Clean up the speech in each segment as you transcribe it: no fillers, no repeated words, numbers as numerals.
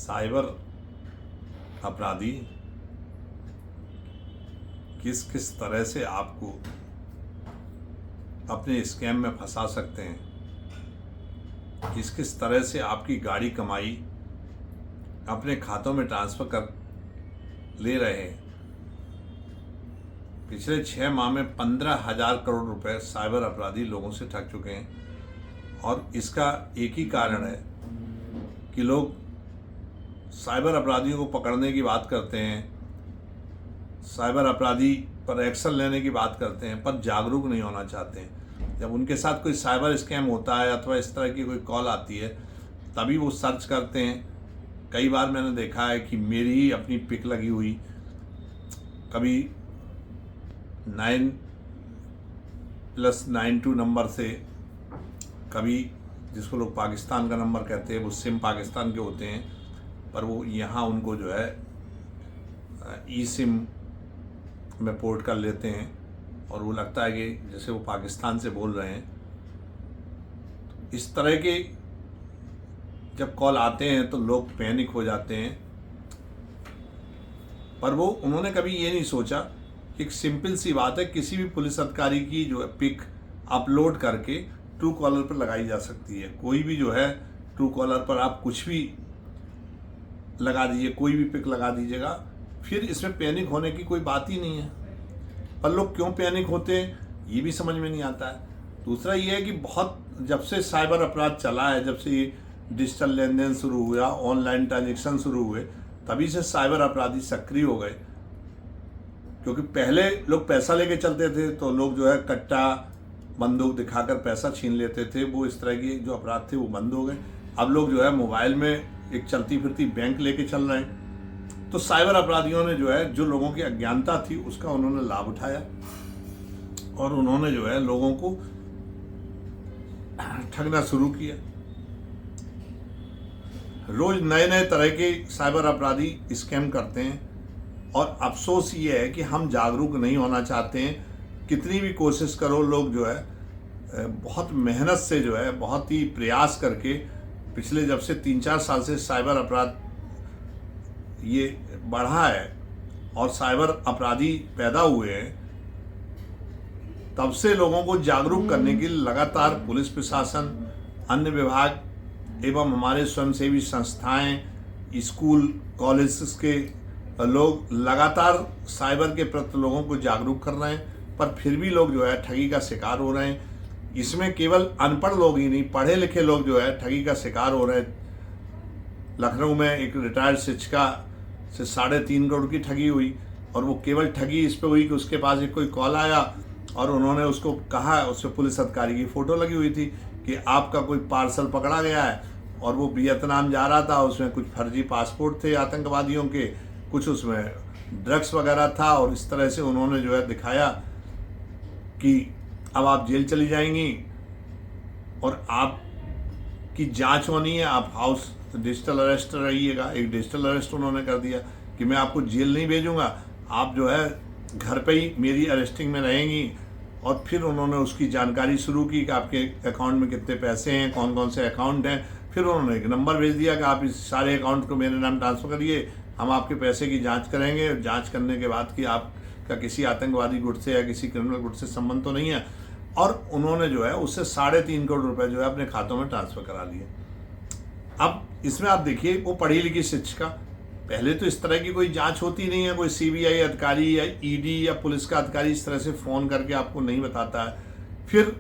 Cyber अपराधी किस किस तरह से आपको अपने स्कैम में फंसा सकते हैं, किस किस तरह से आपकी गाड़ी कमाई अपने खातों में ट्रांसफ़र कर ले रहे हैं। पिछले 6 माह में 15,000 करोड़ रुपए साइबर अपराधी लोगों से ठग चुके हैं। और इसका एक ही कारण है कि लोग साइबर अपराधियों को पकड़ने की बात करते हैं, साइबर अपराधी पर एक्शन लेने की बात करते हैं, पर जागरूक नहीं होना चाहते हैं। जब उनके साथ कोई साइबर स्कैम होता है अथवा इस तरह की कोई कॉल आती है तभी वो सर्च करते हैं। कई बार मैंने देखा है कि मेरी ही अपनी पिक लगी हुई, कभी 9+92 नंबर से, कभी जिसको लोग पाकिस्तान का नंबर कहते हैं, वो सिम पाकिस्तान के होते हैं, पर वो यहाँ उनको जो है ई सिम में पोर्ट कर लेते हैं और वो लगता है कि जैसे वो पाकिस्तान से बोल रहे हैं। इस तरह के जब कॉल आते हैं तो लोग पैनिक हो जाते हैं, पर वो उन्होंने कभी ये नहीं सोचा कि एक सिंपल सी बात है, किसी भी पुलिस अधिकारी की जो है पिक अपलोड करके ट्रू कॉलर पर लगाई जा सकती है। कोई भी जो है ट्रू कॉलर पर आप कुछ भी लगा दीजिए, कोई भी पिक लगा दीजिएगा, फिर इसमें पैनिक होने की कोई बात ही नहीं है। पर लोग क्यों पैनिक होते हैं ये भी समझ में नहीं आता है। दूसरा ये है कि बहुत जब से साइबर अपराध चला है, जब से ये डिजिटल लेन देन शुरू हुआ, ऑनलाइन ट्रांजेक्शन शुरू हुए, तभी से साइबर अपराधी सक्रिय हो गए। क्योंकि पहले लोग पैसा लेके चलते थे तो लोग जो है कट्टा बंदूक दिखाकर पैसा छीन लेते थे, वो इस तरह के जो अपराध थे वो बंद हो गए। अब लोग जो है मोबाइल में एक चलती फिरती बैंक लेके चल रहे हैं। तो साइबर अपराधियों ने जो है, जो लोगों की अज्ञानता थी उसका उन्होंने लाभ उठाया और उन्होंने जो है लोगों को ठगना शुरू किया। रोज नए नए तरह के साइबर अपराधी स्कैम करते हैं और अफसोस ये है कि हम जागरूक नहीं होना चाहते हैं। कितनी भी कोशिश करो, लोग जो है बहुत मेहनत से जो है, बहुत ही प्रयास करके पिछले जब से 3-4 साल से साइबर अपराध ये बढ़ा है और साइबर अपराधी पैदा हुए हैं, तब से लोगों को जागरूक करने के लिए लगातार पुलिस प्रशासन, अन्य विभाग एवं हमारे स्वयंसेवी संस्थाएं, स्कूल कॉलेजेस के लोग लगातार साइबर के प्रति लोगों को जागरूक कर रहे हैं। पर फिर भी लोग जो है ठगी का शिकार हो रहे हैं। इसमें केवल अनपढ़ लोग ही नहीं, पढ़े लिखे लोग जो है ठगी का शिकार हो रहे हैं। लखनऊ में एक रिटायर्ड शिक्षिका से 3.5 करोड़ की ठगी हुई और वो केवल ठगी इस पे हुई कि उसके पास एक कोई कॉल आया और उन्होंने उसको कहा, उससे पुलिस अधिकारी की फ़ोटो लगी हुई थी कि आपका कोई पार्सल पकड़ा गया है, और वो वियतनाम जा रहा था, उसमें कुछ फर्जी पासपोर्ट थे आतंकवादियों के, कुछ उसमें ड्रग्स वगैरह था, और इस तरह से उन्होंने जो है दिखाया कि अब आप जेल चली जाएंगी और आपकी जांच होनी है, आप हाउस डिजिटल अरेस्ट रहिएगा। एक डिजिटल अरेस्ट उन्होंने कर दिया कि मैं आपको जेल नहीं भेजूंगा, आप जो है घर पे ही मेरी अरेस्टिंग में रहेंगी। और फिर उन्होंने उसकी जानकारी शुरू की कि आपके अकाउंट में कितने पैसे हैं, कौन कौन से अकाउंट हैं। फिर उन्होंने एक नंबर भेज दिया कि आप इस सारे अकाउंट को मेरे नाम ट्रांसफ़र करिए, हम आपके पैसे की जांच करेंगे। जांच करने के बाद कि आपका किसी आतंकवादी गुट से या किसी क्रिमिनल गुट से संबंध तो नहीं है। और उन्होंने जो है उससे 3.5 करोड़ रुपए जो है अपने खातों में ट्रांसफ़र करा लिए। अब इसमें आप देखिए, वो पढ़ी लिखी शिक्षिका, पहले तो इस तरह की कोई जांच होती नहीं है, कोई सीबीआई अधिकारी या ईडी या पुलिस का अधिकारी इस तरह से फ़ोन करके आपको नहीं बताता है। फिर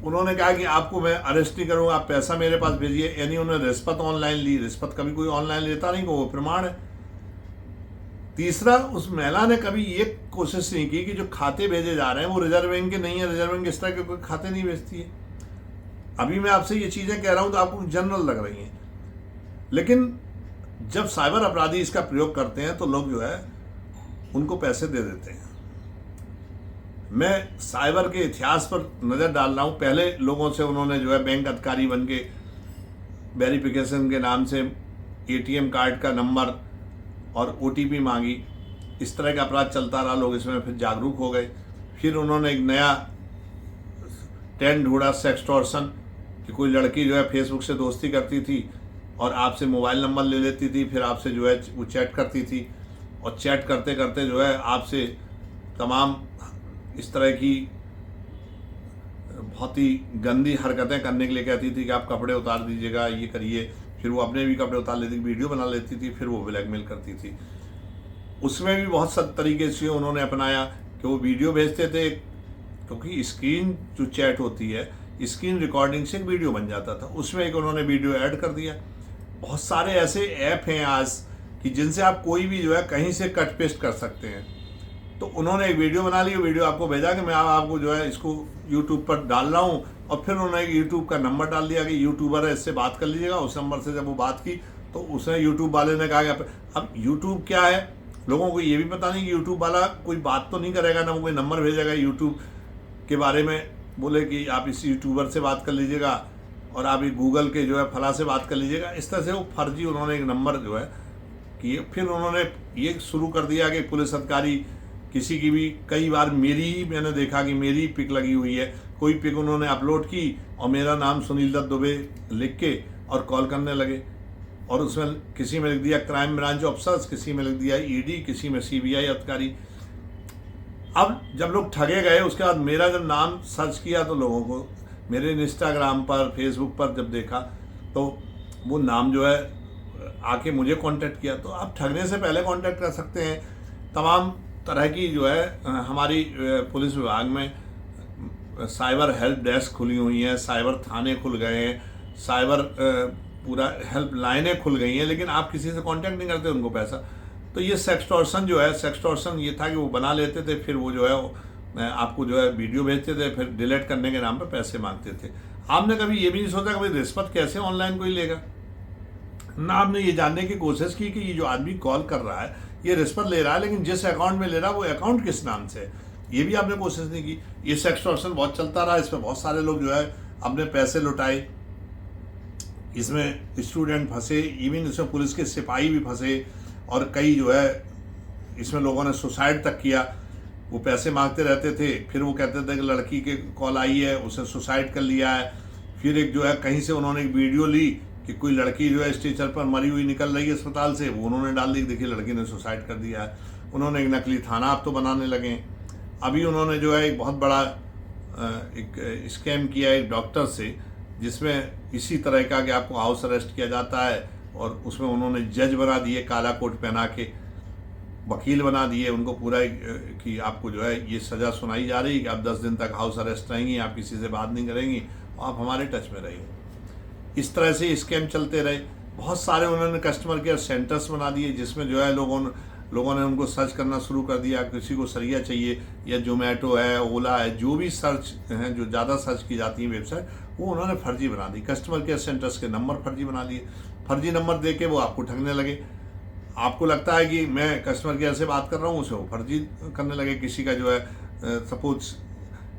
उन्होंने कहा कि आपको मैं अरेस्ट नहीं करूँगा, आप पैसा मेरे पास भेजिए, यानी उन्होंने रिश्वत ऑनलाइन ली। रिश्वत कभी कोई ऑनलाइन लेता नहीं, वो प्रमाण है। तीसरा, उस महिला ने कभी ये कोशिश नहीं की कि जो खाते भेजे जा रहे हैं वो रिजर्व बैंक के नहीं है, रिजर्व बैंक इस तरह के कोई खाते नहीं भेजती है। अभी मैं आपसे ये चीज़ें कह रहा हूँ तो आपको जनरल लग रही हैं, लेकिन जब साइबर अपराधी इसका प्रयोग करते हैं तो लोग जो है उनको पैसे दे देते हैं। मैं साइबर के इतिहास पर नज़र डाल रहा हूँ। पहले लोगों से उन्होंने जो है बैंक अधिकारी बन के वेरिफिकेशन के नाम से एटीएम कार्ड का नंबर और ओटीपी मांगी, इस तरह का अपराध चलता रहा। लोग इसमें फिर जागरूक हो गए। फिर उन्होंने एक नया ट्रेंड ढूंढा, सेक्सटॉर्शन, कि कोई लड़की जो है फेसबुक से दोस्ती करती थी और आपसे मोबाइल नंबर ले लेती थी, फिर आपसे जो है वो चैट करती थी, और चैट करते करते जो है आपसे तमाम इस तरह की बहुत ही गंदी हरकतें करने के लिए कहती थी कि आप कपड़े उतार दीजिएगा, ये करिए। फिर वो अपने भी कपड़े उतार लेती, वीडियो बना लेती थी, फिर वो ब्लैकमेल करती थी। उसमें भी बहुत सब तरीके से उन्होंने अपनाया कि वो वीडियो भेजते थे, क्योंकि स्क्रीन जो चैट होती है, स्क्रीन रिकॉर्डिंग से एक वीडियो बन जाता था, उसमें एक उन्होंने वीडियो ऐड कर दिया। बहुत सारे ऐसे ऐप हैं आज कि जिनसे आप कोई भी जो है कहीं से कट पेस्ट कर सकते हैं। तो उन्होंने एक वीडियो बना ली, वीडियो आपको भेजा कि मैं आपको जो है इसको यूट्यूब पर डाल रहा हूँ, और फिर उन्होंने एक यूट्यूब का नंबर डाल दिया कि यूट्यूबर है, इससे बात कर लीजिएगा। उस नंबर से जब वो बात की तो उसने यूट्यूब वाले ने कहा कि अब यूट्यूब क्या है, लोगों को ये भी पता नहीं कि यूट्यूब वाला कोई बात तो नहीं करेगा, ना वो कोई नंबर भेजेगा यूट्यूब के बारे में, बोले कि आप इस यूट्यूबर से बात कर लीजिएगा और आप ये गूगल के जो है फला से बात कर लीजिएगा। इस तरह से वो फर्जी उन्होंने एक नंबर जो है किए। फिर उन्होंने ये शुरू कर दिया कि पुलिस अधिकारी किसी की भी, कई बार मेरी ही मैंने देखा कि मेरी पिक लगी हुई है, कोई पिक उन्होंने अपलोड की और मेरा नाम सुनील दत्त दुबे लिख के और कॉल करने लगे, और उसमें किसी में लिख दिया क्राइम ब्रांच ऑफिसर्स, किसी में लिख दिया ईडी, किसी में सीबीआई अधिकारी। अब जब लोग ठगे गए, उसके बाद मेरा जब नाम सर्च किया तो लोगों को मेरे इंस्टाग्राम पर, फेसबुक पर जब देखा तो वो नाम जो है आके मुझे कांटेक्ट किया। तो आप ठगने से पहले कांटेक्ट कर सकते हैं। तमाम तरह की जो है हमारी पुलिस विभाग में साइबर हेल्प डेस्क खुली हुई हैं, साइबर थाने खुल गए हैं, साइबर पूरा हेल्प लाइनें खुल गई हैं, लेकिन आप किसी से कांटेक्ट नहीं करते, उनको पैसा। तो ये सेक्सटॉर्शन जो है, सेक्सटॉर्शन ये था कि वो बना लेते थे, फिर वो जो है आपको जो है वीडियो भेजते थे, फिर डिलीट करने के नाम पर पैसे मांगते थे। आपने कभी ये भी नहीं सोचा कभी रिश्वत कैसे ऑनलाइन कोई लेगा, ना आपने ये जानने की कोशिश की कि ये जो आदमी कॉल कर रहा है ये रिश्वत ले रहा है, लेकिन जिस अकाउंट में ले रहा है वो अकाउंट किस नाम से है, ये भी आपने कोशिश नहीं की। ये सेक्सटॉर्शन बहुत चलता रहा, इसमें बहुत सारे लोग जो है अपने पैसे लुटाए, इसमें स्टूडेंट फंसे, इवन इसमें पुलिस के सिपाही भी फंसे, और कई जो है इसमें लोगों ने सुसाइड तक किया। वो पैसे मांगते रहते थे, फिर वो कहते थे कि लड़की के कॉल आई है, उसने सुसाइड कर लिया है। फिर एक जो है कहीं से उन्होंने एक वीडियो ली कि कोई लड़की जो है स्ट्रेचर पर मरी हुई निकल रही है अस्पताल से, वो उन्होंने डाल दी, देखिए लड़की ने सुसाइड कर दिया है। उन्होंने एक नकली थाना अब तो बनाने लगे। अभी उन्होंने जो है एक बहुत बड़ा एक स्कैम किया एक डॉक्टर से, जिसमें इसी तरह का कि आपको हाउस अरेस्ट किया जाता है, और उसमें उन्होंने जज बना दिए, काला कोट पहना के वकील बना दिए उनको पूरा कि आपको जो है ये सज़ा सुनाई जा रही है कि आप 10 दिन तक हाउस अरेस्ट रहेंगी, आप किसी से बात नहीं करेंगी, आप हमारे टच में रहेंगे। इस तरह से स्कैम चलते रहे। बहुत सारे उन्होंने कस्टमर केयर सेंटर्स बना दिए, जिसमें जो है लोगों ने उनको सर्च करना शुरू कर दिया। किसी को सरिया चाहिए या जोमेटो है, ओला है, जो भी सर्च हैं, जो ज़्यादा सर्च की जाती है वेबसाइट, वो उन्होंने फर्जी बना दी। कस्टमर केयर सेंटर्स के नंबर फर्जी बना लिए, फर्जी नंबर दे के वो आपको ठगने लगे। आपको लगता है कि मैं कस्टमर केयर से बात कर रहा हूँ, उसे वो फर्जी करने लगे। किसी का जो है सपोज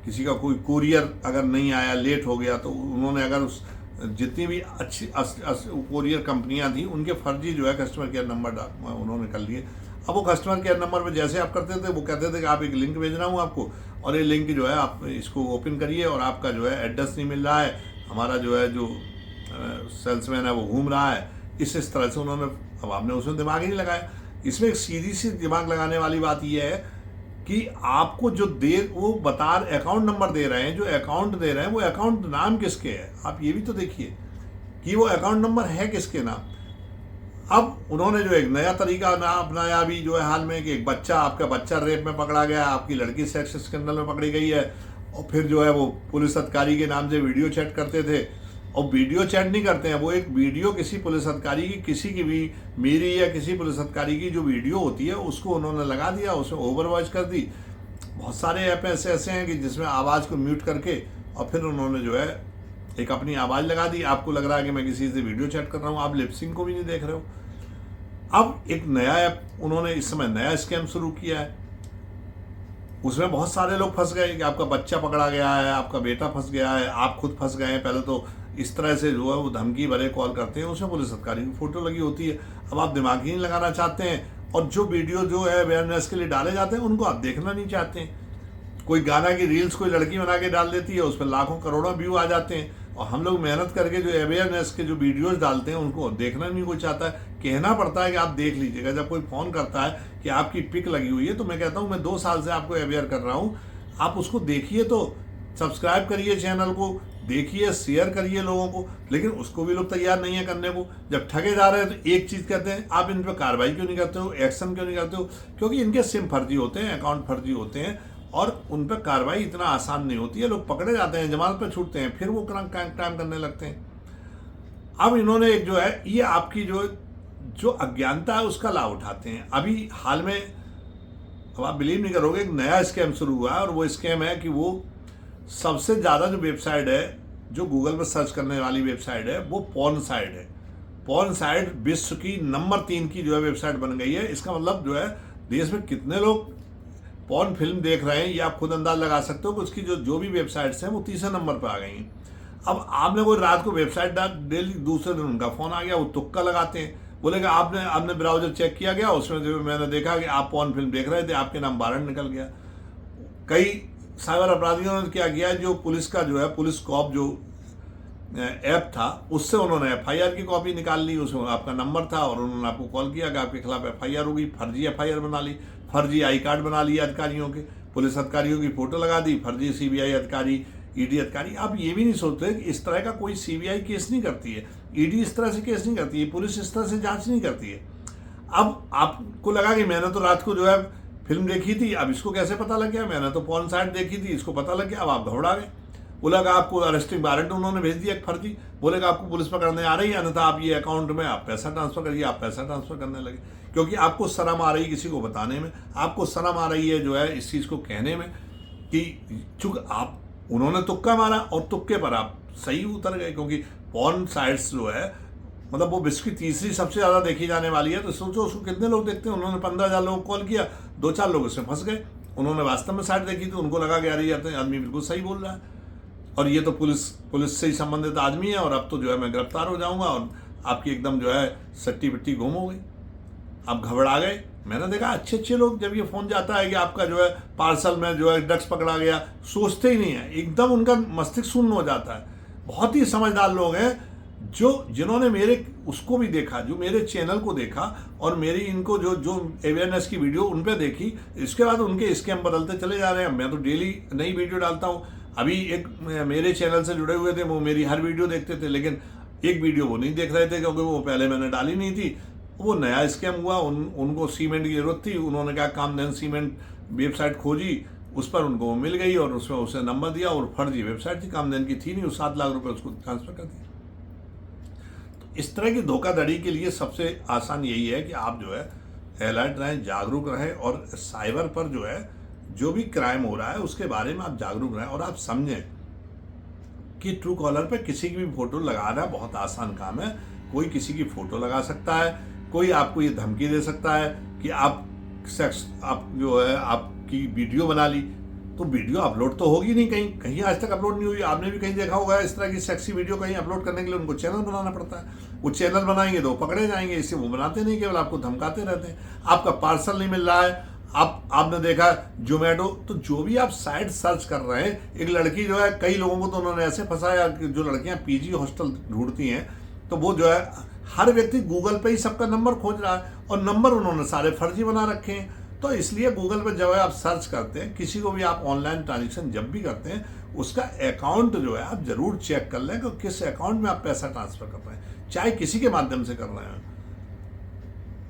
किसी का कोई कुरियर अगर नहीं आया, लेट हो गया, तो उन्होंने अगर उस जितनी भी अच्छी कुरियर कंपनियां थी, उनके फर्जी जो है कस्टमर केयर नंबर उन्होंने कर लिए। अब वो कस्टमर केयर नंबर पे जैसे आप करते थे, वो कहते थे कि आप एक लिंक भेज रहा हूँ आपको, और ये लिंक जो है आप इसको ओपन करिए, और आपका जो है एड्रेस नहीं मिल रहा है, हमारा जो है जो सेल्समैन है वो घूम रहा है। इस तरह से उन्होंने, अब आपने उसमें दिमाग ही नहीं लगाया। इसमें एक सीधी सी दिमाग लगाने वाली बात यह है कि आपको जो वो अकाउंट नंबर दे रहे हैं, जो अकाउंट दे रहे हैं, वो अकाउंट नाम किसके है, आप ये भी तो देखिए कि वो अकाउंट नंबर है किसके नाम। अब उन्होंने जो एक नया तरीका ना अपनाया अभी जो है हाल में, कि एक बच्चा, आपका बच्चा रेप में पकड़ा गया, आपकी लड़की सेक्स स्कैंडल में पकड़ी गई है, और फिर जो है वो पुलिस अधिकारी के नाम से वीडियो चैट करते थे, और वीडियो चैट नहीं करते हैं, वो एक वीडियो किसी पुलिस अधिकारी की, किसी की भी, मेरी या किसी पुलिस अधिकारी की जो वीडियो होती है उसको उन्होंने लगा दिया, उसमें ओवर वॉइस कर दी। बहुत सारे ऐप ऐसे हैं कि जिसमें आवाज़ को म्यूट करके और फिर उन्होंने जो है एक अपनी आवाज़ लगा दी। आपको लग रहा है कि मैं किसी से वीडियो चैट कर रहा हूँ, आप लिपसिंग को भी नहीं देख रहे हो। अब एक नया ऐप उन्होंने इस समय नया स्कैम शुरू किया है, उसमें बहुत सारे लोग फंस गए कि आपका बच्चा पकड़ा गया है, आपका बेटा फंस गया है, आप खुद फंस गए हैं। पहले तो इस तरह से जो है वो धमकी भरे कॉल करते हैं, उसमें पुलिस अधिकारी की फ़ोटो लगी होती है। अब आप दिमाग ही नहीं लगाना चाहते हैं, और जो वीडियो जो है अवेयरनेस के लिए डाले जाते हैं उनको आप देखना नहीं चाहते हैं। कोई गाना की रील्स कोई लड़की बना के डाल देती है, उस पर लाखों करोड़ों व्यू आ जाते हैं, और हम लोग मेहनत करके जो अवेयरनेस के जो वीडियोस डालते हैं उनको देखना नहीं कोई चाहता है, कहना पड़ता है कि आप देख लीजिएगा। जब कोई फ़ोन करता है कि आपकी पिक लगी हुई है, तो मैं कहता हूँ मैं 2 साल से आपको अवेयर कर रहा हूँ, आप उसको देखिए, तो सब्सक्राइब करिए चैनल को, देखिए, शेयर करिए लोगों को। लेकिन उसको भी लोग तैयार नहीं है करने को। जब ठगे जा रहे हैं तो एक चीज़ कहते हैं, आप इन पर कार्रवाई क्यों नहीं करते हो, एक्शन क्यों नहीं करते हो? क्योंकि इनके सिम फर्जी होते हैं, अकाउंट फर्जी होते हैं, और उन पर कार्रवाई इतना आसान नहीं होती है। लोग पकड़े जाते हैं, जमानत पर छूटते हैं, फिर वो क्राइम करने लगते हैं। अब इन्होंने एक जो है, ये आपकी जो अज्ञानता है उसका लाभ उठाते हैं। अभी हाल में, अब आप बिलीव नहीं करोगे, एक नया स्कैम शुरू हुआ है, और वो स्कैम है कि वो सबसे ज़्यादा जो वेबसाइट है, जो गूगल पर सर्च करने वाली वेबसाइट है, वो पॉर्न साइट है। पॉर्न साइट विश्व की नंबर 3 की जो है वेबसाइट बन गई है। इसका मतलब जो है, देश में कितने लोग पॉर्न फिल्म देख रहे हैं, ये आप खुद अंदाज लगा सकते हो कि उसकी जो भी वेबसाइट्स हैं वो तीसरे नंबर पर आ गई हैं। अब आपने कोई रात को वेबसाइट डाल, डेली दूसरे दिन उनका फ़ोन आ गया, वो तुक्का लगाते हैं, बोलेगा आपने ब्राउजर चेक किया गया, उसमें जो मैंने देखा कि आप पॉर्न फिल्म देख रहे थे, आपके नाम वारंट निकल गया। कई साइबर अपराधियों ने क्या किया, जो पुलिस का जो है, पुलिस कॉप जो ऐप था, उससे उन्होंने FIR की कॉपी निकाल ली, उसमें आपका नंबर था, और उन्होंने आपको कॉल किया कि आपके खिलाफ FIR होगी। फर्जी FIR बना ली, फर्जी आई कार्ड बना लिए अधिकारियों के, पुलिस अधिकारियों की फोटो लगा दी, फर्जी CBI अधिकारी, ED अधिकारी। आप ये भी नहीं सोचते कि इस तरह का कोई CBI केस नहीं करती है, ED इस तरह से केस नहीं करती है, पुलिस इस तरह से जांच नहीं करती है। अब आपको लगा कि मैंने तो रात को जो है फिल्म देखी थी, अब इसको कैसे पता लग गया, मैंने तो पॉर्न साइट देखी थी, इसको पता लग गया। अब आप घबरा गए, बोलेगा आपको अरेस्टिंग वारंट उन्होंने भेज दिया एक फर्जी, बोलेगा आपको पुलिस पकड़ने आ रही है, अन्यथा आप ये अकाउंट में आप पैसा ट्रांसफर करिए। आप पैसा ट्रांसफर करने लगे, क्योंकि आपको शर्म आ रही है किसी को बताने में, आपको शर्म आ रही है जो है इस चीज़ को कहने में, कि चूंकि आप, उन्होंने तुक्का मारा और तुक्के पर आप सही उतर गए। क्योंकि पॉर्न साइट्स जो है, मतलब वो विश्व की तीसरी सबसे ज़्यादा देखी जाने वाली है, तो सोचो उसको कितने लोग देखते हैं। उन्होंने 15,000 लोगों को कॉल किया, 2-4 लोग उसमें फंस गए। उन्होंने वास्तव में साइट देखी, तो उनको लगा कि यार ये आदमी बिल्कुल सही बोल रहा है, और ये तो पुलिस से ही संबंधित आदमी है, और अब तो जो है मैं गिरफ्तार हो जाऊंगा, और आपकी एकदम जो है सट्टी पिट्टी गुम हो गई। आप घबरा गए। मैंने देखा अच्छे लोग, जब ये फ़ोन जाता है कि आपका जो है पार्सल में जो है ड्रग्स पकड़ा गया, सोचते ही नहीं है, एकदम उनका मस्तिष्क शून्य हो जाता है। बहुत ही समझदार लोग हैं जिन्होंने मेरे उसको भी देखा, जो मेरे चैनल को देखा, और मेरी इनको जो अवेयरनेस की वीडियो उन पर देखी, इसके बाद उनके स्कैम बदलते चले जा रहे हैं। मैं तो डेली नई वीडियो डालता हूँ। अभी एक मेरे चैनल से जुड़े हुए थे, वो मेरी हर वीडियो देखते थे, लेकिन एक वीडियो वो नहीं देख रहे थे, क्योंकि वो पहले मैंने डाली नहीं थी। वो नया स्कैम हुआ, उनको सीमेंट की जरूरत थी, उन्होंने क्या कामधेनु सीमेंट वेबसाइट खोजी, उस पर उनको मिल गई, और उसमें उसे नंबर दिया, और फर्जी वेबसाइट थी, कामधेनु की थी नहीं, 7 लाख रुपए उसको ट्रांसफर कर दिया। तो इस तरह की धोखाधड़ी के लिए सबसे आसान यही है कि आप जो है अलर्ट रहें, जागरूक रहें, और साइबर पर जो है जो भी क्राइम हो रहा है उसके बारे में आप जागरूक रहें, और आप समझें कि ट्रू कॉलर पे किसी की भी फोटो लगाना बहुत आसान काम है। कोई किसी की फोटो लगा सकता है, कोई आपको ये धमकी दे सकता है कि आप जो है आपकी वीडियो बना ली, तो वीडियो अपलोड तो होगी नहीं, कहीं आज तक अपलोड नहीं हुई। आपने भी कहीं देखा होगा इस तरह की सेक्सी वीडियो कहीं अपलोड करने के लिए उनको चैनल बनाना पड़ता है। वो चैनल बनाएंगे तो पकड़े जाएंगे, इससे वो बनाते नहीं, केवल आपको धमकाते रहते हैं। आपका पार्सल नहीं मिल रहा है, आपने देखा जोमेटो, तो जो भी आप साइट सर्च कर रहे हैं, एक लड़की जो है, कई लोगों को तो उन्होंने ऐसे फंसाया कि जो लड़कियां PG हॉस्टल ढूंढती हैं, तो वो जो है हर व्यक्ति गूगल पे ही सबका नंबर खोज रहा है, और नंबर उन्होंने सारे फर्जी बना रखे हैं। तो इसलिए गूगल पर जब आप सर्च करते हैं, किसी को भी आप ऑनलाइन ट्रांजेक्शन जब भी करते हैं, उसका अकाउंट जो है आप जरूर चेक कर लें कि किस अकाउंट में आप पैसा ट्रांसफर कर रहे हैं, चाहे किसी के माध्यम से कर रहे हैं।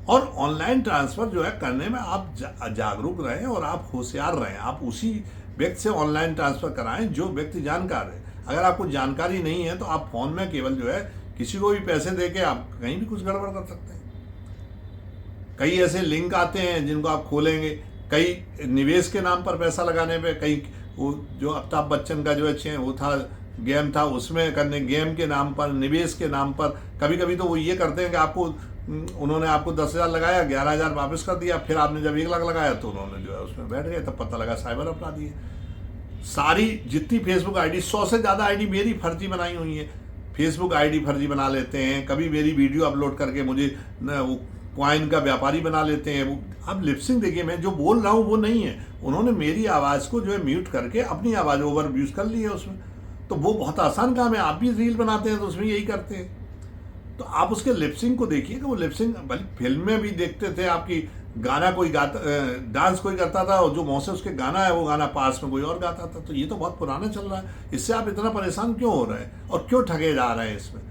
और ऑनलाइन ट्रांसफर जो है करने में आप जागरूक रहें, और आप होशियार रहें। आप उसी व्यक्ति से ऑनलाइन ट्रांसफर कराएं जो व्यक्ति जानकार है। अगर आपको जानकारी नहीं है, तो आप फोन में केवल जो है किसी को भी पैसे देके आप कहीं भी कुछ गड़बड़ कर सकते हैं। कई ऐसे लिंक आते हैं जिनको आप खोलेंगे, कई निवेश के नाम पर पैसा लगाने पे, कई वो जो अमिताभ बच्चन का जो है वो था गेम था, उसमें करने, गेम के नाम पर, निवेश के नाम पर, कभी कभी तो वो ये करते हैं कि उन्होंने आपको 10,000 लगाया, 11,000 वापस कर दिया, फिर आपने जब 1 लाख लगाया तो उन्होंने जो है उसमें बैठ गए, तब पता लगा साइबर अपराधी है। सारी जितनी फेसबुक आईडी, 100 से ज़्यादा आईडी मेरी फर्जी बनाई हुई है। फेसबुक आईडी फर्जी बना लेते हैं, कभी मेरी वीडियो अपलोड करके मुझे वो कॉइन का व्यापारी बना लेते हैं। वो अब लिपसिंग देखिए, मैं जो बोल रहा हूँ वो नहीं है, उन्होंने मेरी आवाज़ को जो है म्यूट करके अपनी आवाज़ ओवर यूज कर ली है उसमें। तो वो बहुत आसान काम है, आप भी रील बनाते हैं तो उसमें यही करते हैं। तो आप उसके लिपसिंग को देखिए कि वो लिपसिंग भले फिल्म में भी देखते थे आपकी, गाना कोई गाता, डांस कोई करता था और जो मुंह से उसके गाना है वो गाना पास में कोई और गाता था। तो ये तो बहुत पुराना चल रहा है, इससे आप इतना परेशान क्यों हो रहे हैं और क्यों ठगे जा रहे हैं इसमें?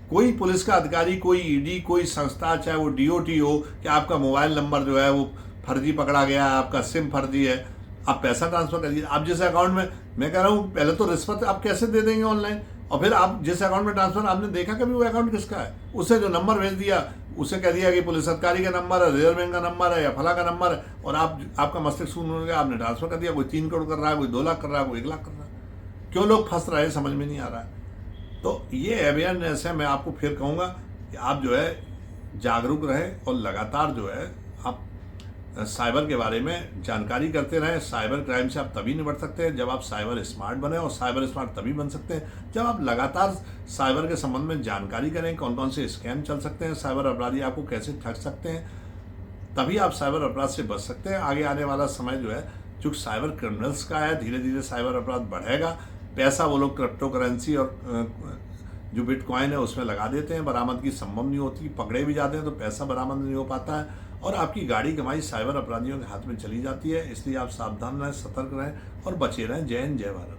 कोई पुलिस का अधिकारी, कोई ईडी, कोई संस्था, चाहे वो डीओटी हो, कि आपका मोबाइल नंबर जो है वो फर्जी पकड़ा गया है, आपका सिम फर्जी है, आप पैसा ट्रांसफर करिए। आप जिस अकाउंट में, मैं कह रहा हूँ पहले तो रिश्वत आप कैसे दे देंगे ऑनलाइन, और फिर आप जिस अकाउंट में ट्रांसफर, आपने देखा कभी वो अकाउंट किसका है? उसे जो नंबर भेज दिया, उसे कह दिया कि पुलिस अधिकारी का नंबर है, रिजर्व बैंक का नंबर है या फला का नंबर है, और आपका मस्तिष्क शून्य हो गया, आपने ट्रांसफर कर दिया। कोई 3 करोड़ कर रहा है, कोई 2 लाख कर रहा है, कोई 1 लाख कर रहा है। क्यों लोग फंस रहे हैं समझ में नहीं आ रहा है। तो ये अवेयरनेस है, मैं आपको फिर कहूँगा कि आप जो है जागरूक रहें और लगातार जो है आप साइबर के बारे में जानकारी करते रहें। साइबर क्राइम से आप तभी निपट सकते हैं जब आप साइबर स्मार्ट बने, और साइबर स्मार्ट तभी बन सकते हैं जब आप लगातार साइबर के संबंध में जानकारी करें, कौन कौन से स्कैम चल सकते हैं, साइबर अपराधी आपको कैसे ठग सकते हैं, तभी आप साइबर अपराध से बच सकते हैं। आगे आने वाला समय जो है जो साइबर क्रिमिनल्स का है, धीरे धीरे साइबर अपराध बढ़ेगा। पैसा वो लोग क्रिप्टो करेंसी और जो बिटकॉइन है उसमें लगा देते हैं, बरामदगी संभव नहीं होती, पकड़े भी जाते हैं तो पैसा बरामद नहीं हो पाता है, और आपकी गाड़ी कमाई साइबर अपराधियों के हाथ में चली जाती है। इसलिए आप सावधान रहें, सतर्क रहें और बचे रहें। जय हिंद, जय भारत।